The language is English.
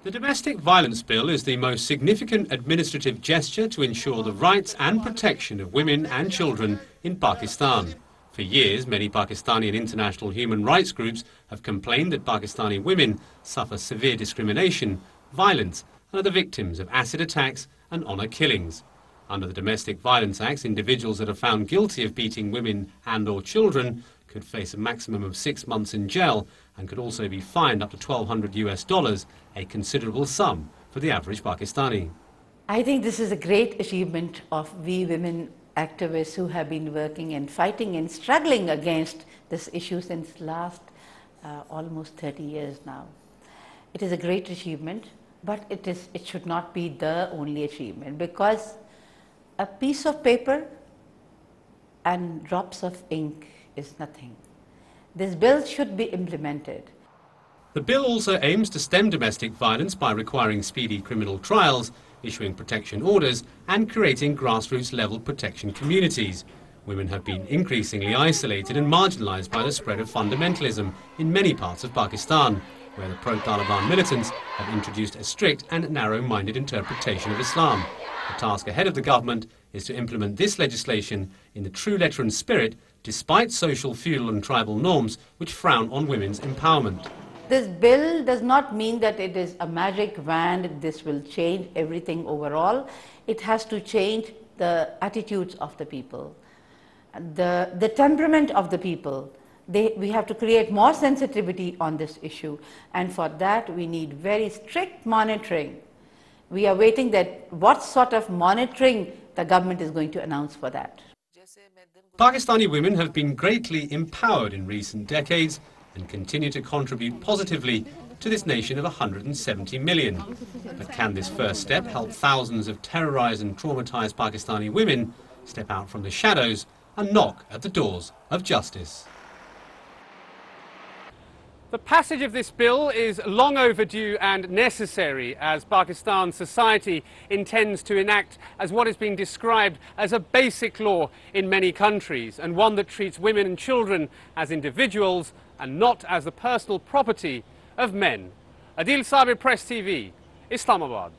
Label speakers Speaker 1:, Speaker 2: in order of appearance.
Speaker 1: The Domestic Violence Bill is the most significant administrative gesture to ensure the rights and protection of women and children in Pakistan. For years, many Pakistani and international human rights groups have complained that Pakistani women suffer severe discrimination, violence, and are the victims of acid attacks and honour killings. Under the Domestic Violence Acts, individuals that are found guilty of beating women and/or children could face a maximum of 6 months in jail and could also be fined up to $1,200, a considerable sum for the average Pakistani.
Speaker 2: I think this is a great achievement of we women activists who have been working and fighting and struggling against this issue since last almost 30 years now. It is a great achievement, but it should not be the only achievement, because a piece of paper and drops of ink is nothing. This bill should be implemented.
Speaker 1: The bill also aims to stem domestic violence by requiring speedy criminal trials, issuing protection orders, and creating grassroots-level protection communities. Women have been increasingly isolated and marginalised by the spread of fundamentalism in many parts of Pakistan, where the pro-Taliban militants have introduced a strict and narrow-minded interpretation of Islam. The task ahead of the government is to implement this legislation in the true letter and spirit, despite social, feudal and tribal norms which frown on women's empowerment.
Speaker 2: This bill does not mean that it is a magic wand, this will change everything overall. It has to change the attitudes of the people, the temperament of the people. We have to create more sensitivity on this issue, and for that we need very strict monitoring. We are waiting that what sort of monitoring the government is going to announce for that.
Speaker 1: Pakistani women have been greatly empowered in recent decades and continue to contribute positively to this nation of 170 million. But can this first step help thousands of terrorized and traumatized Pakistani women step out from the shadows and knock at the doors of justice?
Speaker 3: The passage of this bill is long overdue and necessary, as Pakistan society intends to enact as what is being described as a basic law in many countries, and one that treats women and children as individuals and not as the personal property of men. Adil Sabir, Press TV, Islamabad.